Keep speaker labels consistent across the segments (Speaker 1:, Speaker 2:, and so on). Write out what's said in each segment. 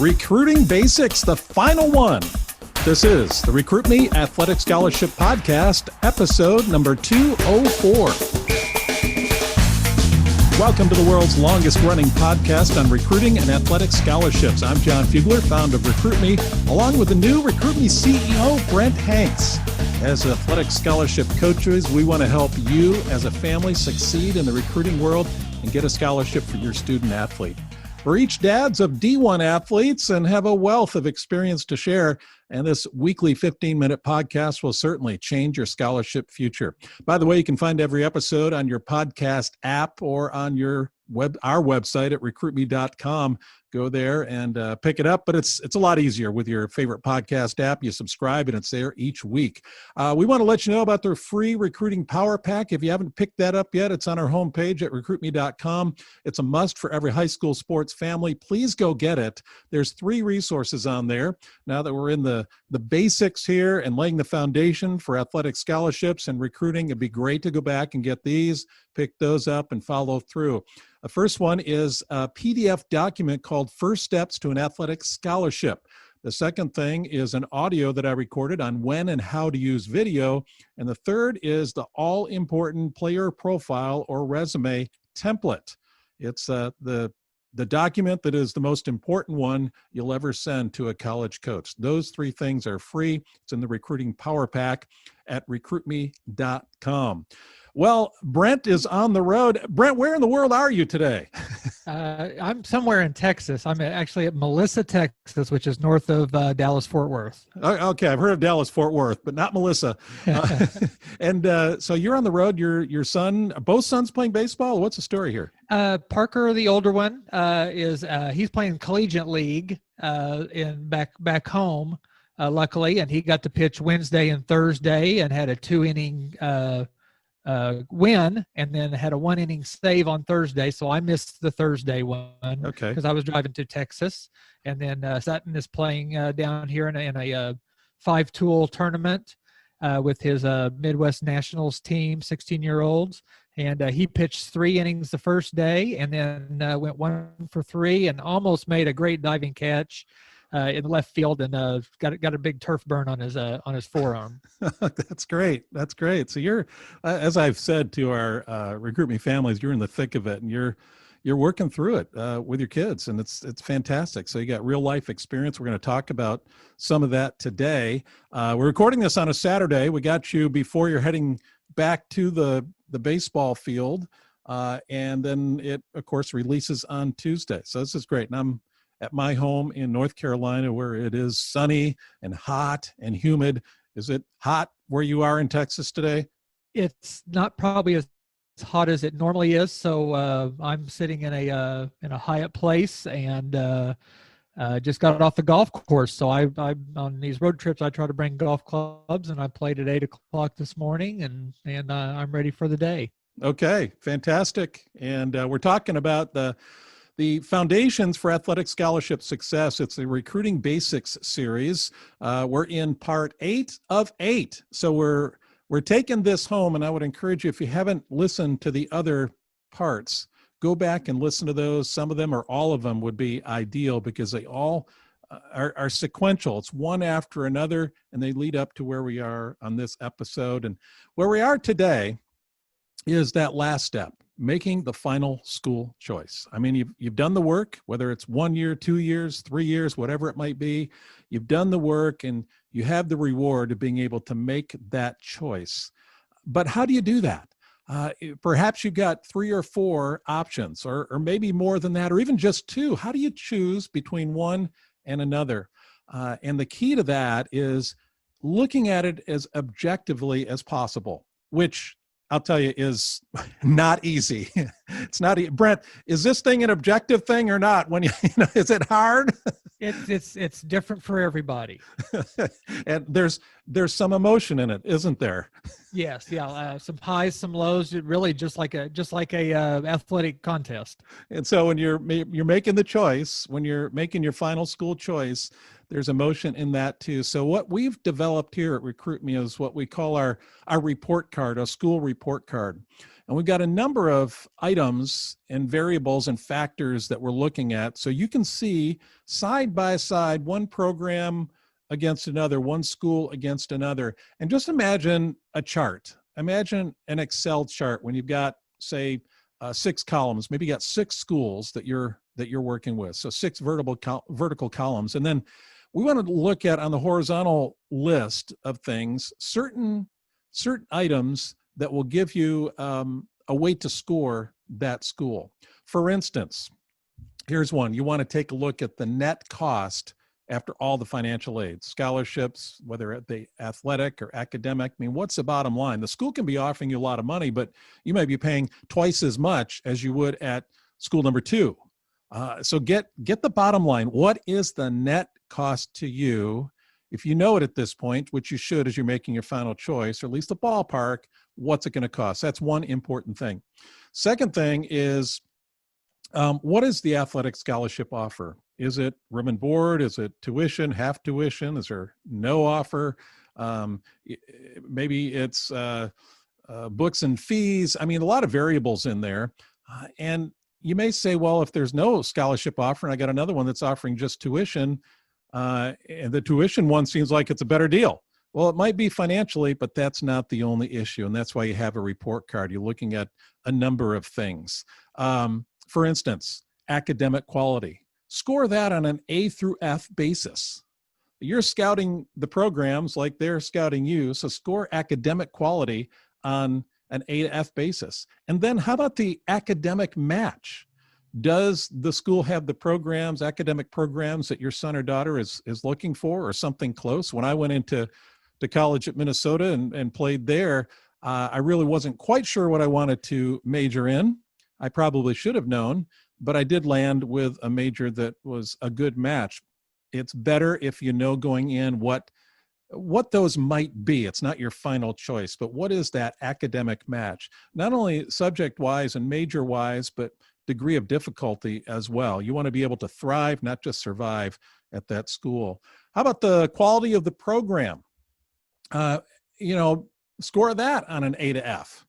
Speaker 1: Recruiting Basics, the final one. This is the Recruit Me Athletic Scholarship Podcast, episode number 204. Welcome to the world's longest-running podcast on recruiting and athletic scholarships. I'm John Fugler, founder of Recruit Me, along with the new Recruit Me CEO, Brent. As athletic scholarship coaches, we want to help you as a family succeed in the recruiting world and get a scholarship for your student athlete. We're each dads of D1 athletes and have a wealth of experience to share, and this weekly 15-minute podcast will certainly change your scholarship future. By the way, you can find every episode on your podcast app or on our website at recruitme.com. Go there and pick it up, but it's a lot easier with your favorite podcast app. You subscribe and it's there each week. We want to let you know about their free recruiting power pack. If you haven't picked that up yet, it's on our homepage at recruitme.com. It's a must for every high school sports family. Please go get it. There's 3 resources on there. Now that we're in the basics here and laying the foundation for athletic scholarships and recruiting, it'd be great to go back and get these, pick those up and follow through. The first one is a PDF document called First Steps to an Athletic Scholarship. The second thing is an audio that I recorded on when and how to use video. And the third is the all-important player profile or resume template. It's the document that is the most important one you'll ever send to a college coach. Those 3 things are free. It's in the Recruiting Power Pack at recruitme.com. Well, Brent is on the road. Brent, where in the world are you today?
Speaker 2: I'm somewhere in Texas. I'm actually at Melissa, Texas, which is north of Dallas-Fort Worth.
Speaker 1: Okay, I've heard of Dallas-Fort Worth, but not Melissa. So you're on the road. Your son, both sons playing baseball? What's the story here?
Speaker 2: Parker, the older one, he's playing collegiate league back home, luckily, and he got to pitch Wednesday and Thursday and had a 2-inning win, and then had a 1-inning save on Thursday. So I missed the Thursday one because I was driving to Texas. And then Sutton is playing down here in a 5-tool tournament with his Midwest Nationals team, 16-year-olds. And he pitched 3 innings the first day, and then went 1 for 3 and almost made a great diving catch in the left field, and got a big turf burn on his forearm.
Speaker 1: That's great. That's great. So you're, as I've said to our Recruit Me families, you're in the thick of it, and you're working through it with your kids, and it's fantastic. So you got real life experience. We're going to talk about some of that today. We're recording this on a Saturday. We got you before you're heading back to the baseball field, and then it, of course, releases on Tuesday. So this is great, and I'm at my home in North Carolina, where it is sunny and hot and humid. Is it hot where you are in Texas today?
Speaker 2: It's not probably as hot as it normally is. So I'm sitting in a Hyatt place and just got off the golf course. So I on these road trips, I try to bring golf clubs, and I played at 8:00 this morning, and I'm ready for the day.
Speaker 1: Okay, fantastic. And we're talking about the Foundations for Athletic Scholarship Success. It's the Recruiting Basics series. We're in part 8 of 8. So we're taking this home, and I would encourage you, if you haven't listened to the other parts, go back and listen to those. Some of them or all of them would be ideal because they all are sequential. It's one after another, and they lead up to where we are on this episode. And where we are today is that last step, making the final school choice. I mean, you've done the work, whether it's 1 year, 2 years, 3 years, whatever it might be. You've done the work, and you have the reward of being able to make that choice. But how do you do that? Perhaps you've got 3 or 4 options, or maybe more than that, or even just 2. How do you choose between one and another? And the key to that is looking at it as objectively as possible, which I'll tell you is not easy. It's not. Brent, is this thing an objective thing or not? When is it hard?
Speaker 2: It's different for everybody.
Speaker 1: And there's some emotion in it, isn't there?
Speaker 2: Yes, yeah. Some highs, some lows. It really just like a athletic contest.
Speaker 1: And so when you're making the choice, when you're making your final school choice, there's emotion in that too. So what we've developed here at Recruit Me is what we call our report card, a school report card. And we've got a number of items and variables and factors that we're looking at. So you can see side by side, one program against another, one school against another. And just imagine a chart. Imagine an Excel chart when you've got, say, 6 columns. Maybe you got 6 schools that you're working with. So 6 vertical columns. And then we want to look at, on the horizontal list of things, certain items that will give you a way to score that school. For instance, here's one. You want to take a look at the net cost after all the financial aid, scholarships, whether it be athletic or academic. I mean, what's the bottom line? The school can be offering you a lot of money, but you might be paying twice as much as you would at school number 2. So get the bottom line. What is the net cost to you? If you know it at this point, which you should as you're making your final choice, or at least a ballpark, what's it going to cost? That's one important thing. Second thing is, what is the athletic scholarship offer? Is it room and board? Is it tuition, half tuition? Is there no offer? Maybe it's books and fees. I mean, a lot of variables in there. And you may say, well, if there's no scholarship offer, and I got another one that's offering just tuition, and the tuition one seems like it's a better deal. Well, it might be financially, but that's not the only issue. And that's why you have a report card. You're looking at a number of things. For instance, academic quality. Score that on an A through F basis. You're scouting the programs like they're scouting you, so score academic quality on an A to F basis. And then how about the academic match? Does the school have the programs, academic programs that your son or daughter is looking for, or something close? When I went into college at Minnesota and played there, I really wasn't quite sure what I wanted to major in. I probably should have known, but I did land with a major that was a good match. It's better if you know going in what those might be. It's not your final choice, but what is that academic match? Not only subject-wise and major-wise, but degree of difficulty as well. You want to be able to thrive, not just survive at that school. How about the quality of the program? Score that on an A to F.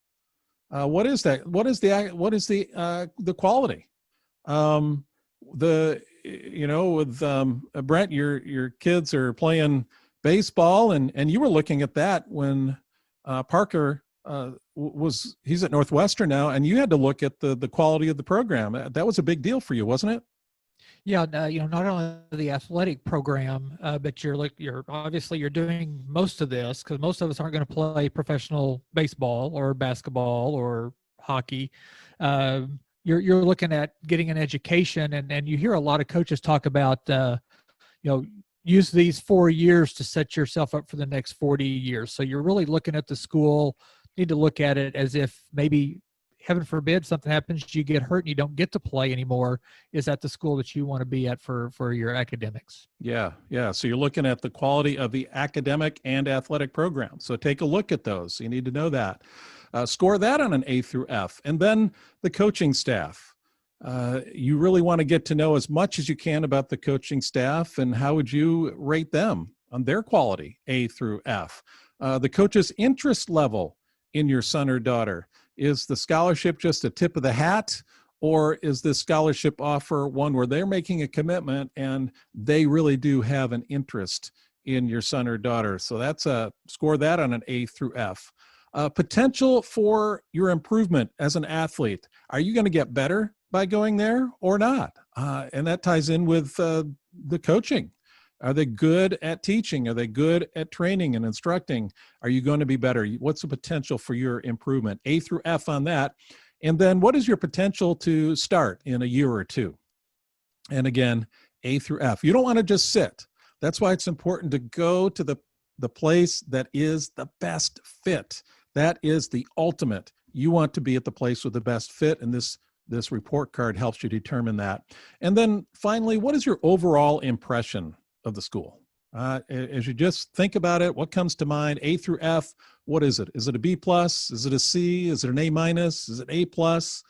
Speaker 1: What is that? What is the quality? With Brent, your kids are playing baseball, and you were looking at that when Parker he's at Northwestern now, and you had to look at the quality of the program. That was a big deal for you, wasn't it?
Speaker 2: Yeah, not only the athletic program, but you're obviously doing most of this, because most of us aren't going to play professional baseball or basketball or hockey. You're looking at getting an education, and you hear a lot of coaches talk about use these 4 years to set yourself up for the next 40 years. So you're really looking at the school, need to look at it as if maybe, heaven forbid, something happens, you get hurt and you don't get to play anymore. Is that the school that you want to be at for your academics? Yeah. So you're looking at the quality of the academic and athletic program. So take a look at those. You need to know that. Score that on an A through F. And then the coaching staff. You really want to get to know as much as you can about the coaching staff, and how would you rate them on their quality, A through F. The coach's interest level in your son or daughter. Is the scholarship just a tip of the hat, or is this scholarship offer one where they're making a commitment and they really do have an interest in your son or daughter? So that's score that on an A through F. Potential for your improvement as an athlete. Are you going to get better by going there or not? And that ties in with the coaching. Are they good at teaching? Are they good at training and instructing? Are you going to be better? What's the potential for your improvement? A through F on that. And then what is your potential to start in a year or two? And again, A through F. You don't want to just sit. That's why it's important to go to the place that is the best fit. That is the ultimate. You want to be at the place with the best fit, and this report card helps you determine that. And then finally, what is your overall impression of the school? As you just think about it, what comes to mind? A through F, what is it? Is it a B plus? Is it a C? Is it an A minus? Is it A plus?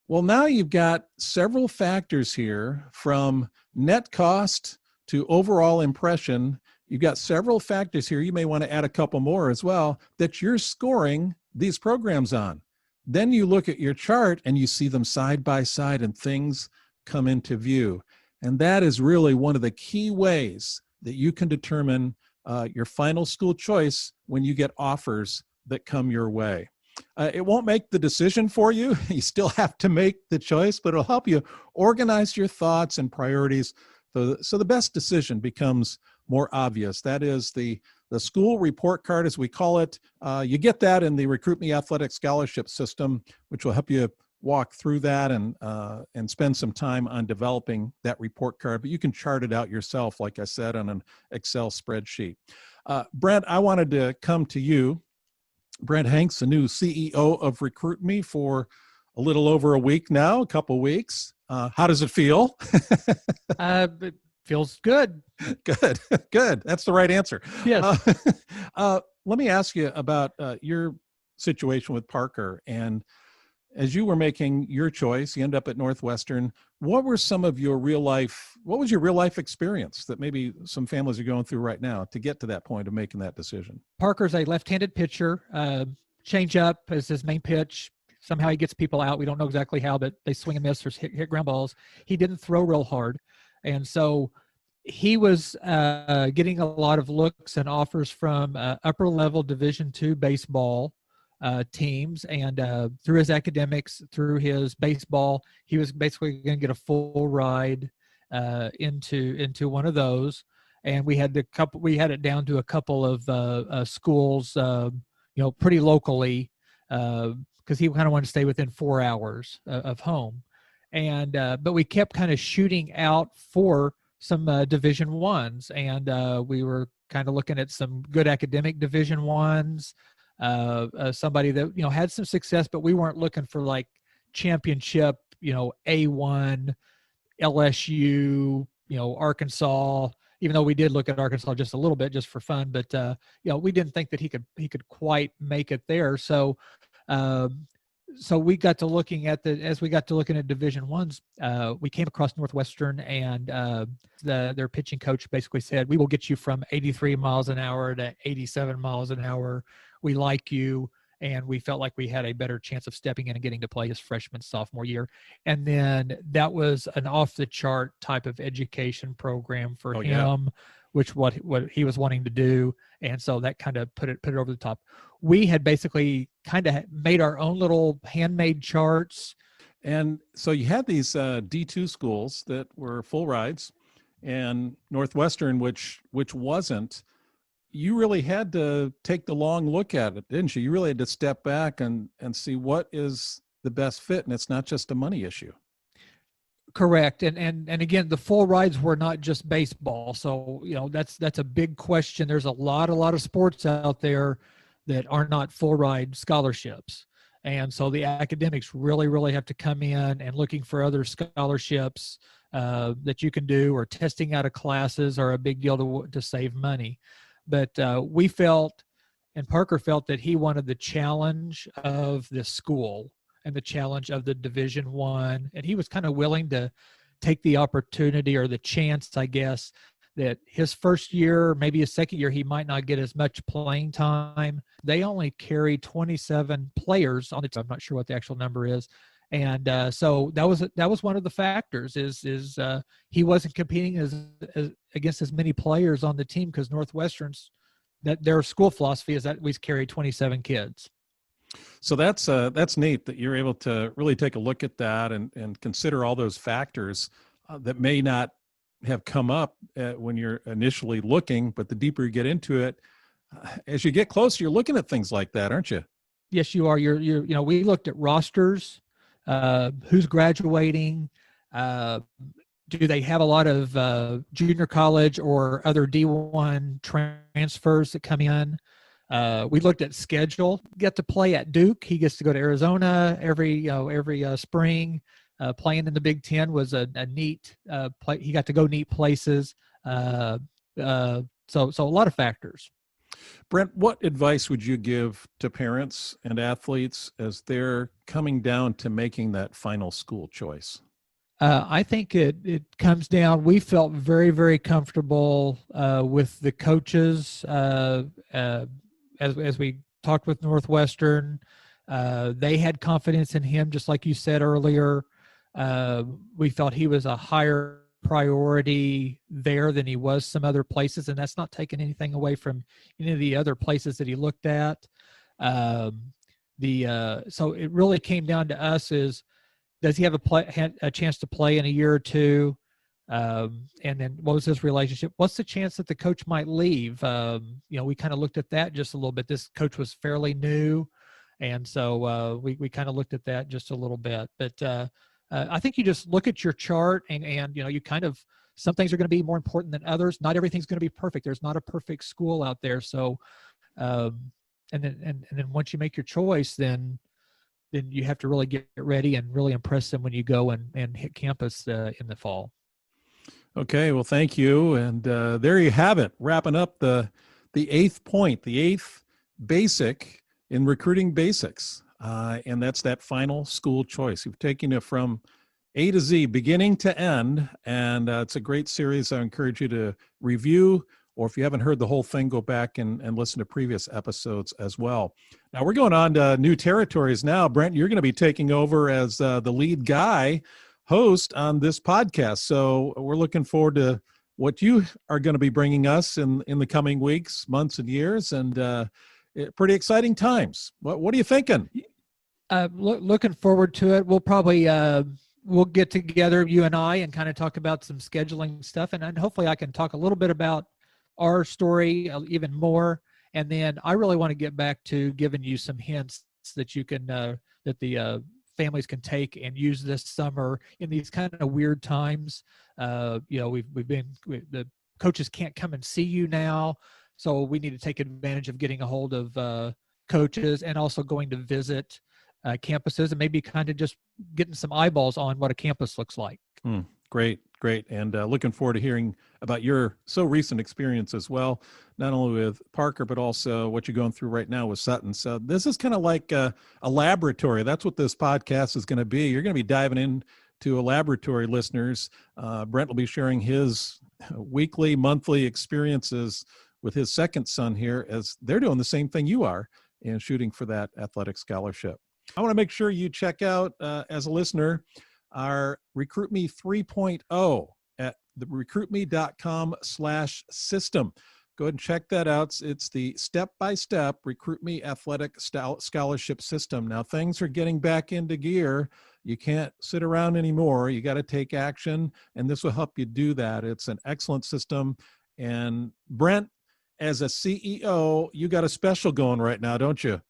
Speaker 2: Well, now you've got several factors here, from net cost to overall impression. You've got several factors here. You may want to add a couple more as well that you're scoring these programs on.
Speaker 1: Then you look at your chart and you see them side by side and things come into view. And that is really one of the key ways that you can determine your final school choice when you get offers that come your way. It won't make the decision for you. You still have to make the choice, but it'll help you organize your thoughts and priorities so the best decision becomes more obvious. That is the school report card, as we call it. You get that in the Recruit Me Athletic Scholarship System, which will help you walk through that and spend some time on developing that report card. But you can chart it out yourself, like I said, on an Excel spreadsheet. Brent, I wanted to come to you. Brent Hanks, the new CEO of Recruit Me for a little over a week now, a couple weeks. How does it feel?
Speaker 2: It feels good.
Speaker 1: Good. That's the right answer.
Speaker 2: Yes.
Speaker 1: Let me ask you about your situation with Parker. And as you were making your choice, you end up at Northwestern. What was your real life experience that maybe some families are going through right now to get to that point of making that decision?
Speaker 2: Parker's a left-handed pitcher. Change up as his main pitch. Somehow he gets people out. We don't know exactly how, but they swing and miss or hit ground balls. He didn't throw real hard. And so he was getting a lot of looks and offers from upper-level Division II baseball teams, and through his academics, through his baseball, he was basically going to get a full ride into one of those. And we had it down to a couple of schools, pretty locally, because he kind of wanted to stay within 4 hours of home. And but we kept kind of shooting out for some Division I's, and we were kind of looking at some good academic Division I's. Somebody that had some success, but we weren't looking for like championship, A1, LSU, Arkansas. Even though we did look at Arkansas just a little bit, just for fun, but we didn't think that he could quite make it there. So we got to looking at Division I's, we came across Northwestern, and their pitching coach basically said, "We will get you from 83 miles an hour to 87 miles an hour. We like you." And we felt like we had a better chance of stepping in and getting to play his freshman, sophomore year. And then that was an off-the-chart type of education program for him, yeah, which what he was wanting to do. And so that kind of put it over the top. We had basically kind of made our own little handmade charts.
Speaker 1: And so you had these D2 schools that were full rides, and Northwestern, which wasn't. You really had to take the long look at it, didn't you? You really had to step back and see what is the best fit, and it's not just a money issue.
Speaker 2: Correct. And again, the full rides were not just baseball. So, that's a big question. There's a lot of sports out there that are not full ride scholarships. And so the academics really have to come in and looking for other scholarships that you can do, or testing out of classes are a big deal to save money. But we felt, and Parker felt, that he wanted the challenge of the school and the challenge of the Division I, and he was kind of willing to take the opportunity, or the chance, I guess, that his first year, maybe his second year, he might not get as much playing time. They only carry 27 players on the team. I'm not sure what the actual number is. And so that was one of the factors is he wasn't competing as against as many players on the team, because Northwestern's, that their school philosophy is that we carry 27 kids.
Speaker 1: So that's neat that you're able to really take a look at that and consider all those factors that may not have come up when you're initially looking, but the deeper you get into it, as you get closer, you're looking at things like that, aren't you?
Speaker 2: Yes, you are. We looked at rosters. Who's graduating? Do they have a lot of junior college or other D1 transfers that come in? We looked at schedule. Get to play at Duke. He gets to go to Arizona every spring. Playing in the Big Ten was a neat play. He got to go neat places. So a lot of factors.
Speaker 1: Brent, what advice would you give to parents and athletes as they're coming down to making that final school choice?
Speaker 2: I think it comes down. We felt very, very comfortable with the coaches as we talked with Northwestern. They had confidence in him, just like you said earlier. We felt he was a higher priority there than he was some other places, and that's not taking anything away from any of the other places that he looked at. So it really came down to us is, does he have a chance to play in a year or two? And then what was his relationship? What's the chance that the coach might leave? We kind of looked at that just a little bit. This coach was fairly new. And so we kind of looked at that just a little bit. But I think you just look at your chart and you kind of, some things are going to be more important than others. Not everything's going to be perfect. There's not a perfect school out there. So, and then once you make your choice, then you have to really get ready and really impress them when you go and hit campus in the fall.
Speaker 1: Okay, well, thank you. And there you have it, wrapping up the eighth point, the eighth basic in recruiting basics. And that's that final school choice. You've taken it from A to Z, beginning to end. And it's a great series. I encourage you to review, or if you haven't heard the whole thing, go back and listen to previous episodes as well. Now we're going on to new territories now. Brent, you're going to be taking over as the lead guy host on this podcast. So we're looking forward to what you are going to be bringing us in the coming weeks, months, and years, and pretty exciting times. What are you thinking?
Speaker 2: Looking forward to it. We'll probably we'll get together, you and I, and kind of talk about some scheduling stuff, and hopefully I can talk a little bit about our story even more. And then I really want to get back to giving you some hints that you can that the families can take and use this summer in these kind of weird times. The coaches can't come and see you now, so we need to take advantage of getting a hold of coaches and also going to visit campuses and maybe kind of just getting some eyeballs on what a campus looks like.
Speaker 1: Great. And looking forward to hearing about your so recent experience as well, not only with Parker, but also what you're going through right now with Sutton. So this is kind of like a laboratory. That's what this podcast is going to be. You're going to be diving into a laboratory, listeners. Brent will be sharing his weekly, monthly experiences with his second son here, as they're doing the same thing you are and shooting for that athletic scholarship. I want to make sure you check out, as a listener, our Recruit Me 3.0 at the recruitme.com/system. Go ahead and check that out. It's the step-by-step Recruit Me athletic scholarship system. Now, things are getting back into gear. You can't sit around anymore. You got to take action, and this will help you do that. It's an excellent system. And Brent, as a CEO, you got a special going right now, don't you?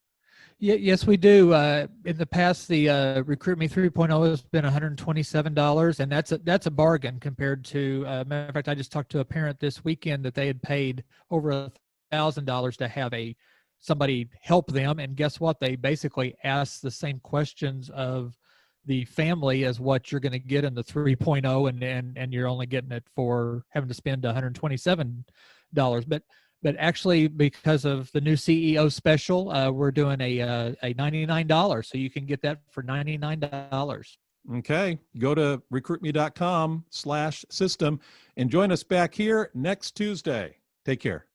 Speaker 2: Yes, we do. In the past, the Recruit Me 3.0 has been $127, and that's a bargain compared to. Matter of fact, I just talked to a parent this weekend that they had paid over $1,000 to have somebody help them, and guess what? They basically asked the same questions of the family as what you're going to get in the 3.0, and you're only getting it for having to spend $127. But actually, because of the new CEO special, we're doing a $99, so you can get that for $99.
Speaker 1: Okay, go to recruitme.com/system and join us back here next Tuesday. Take care.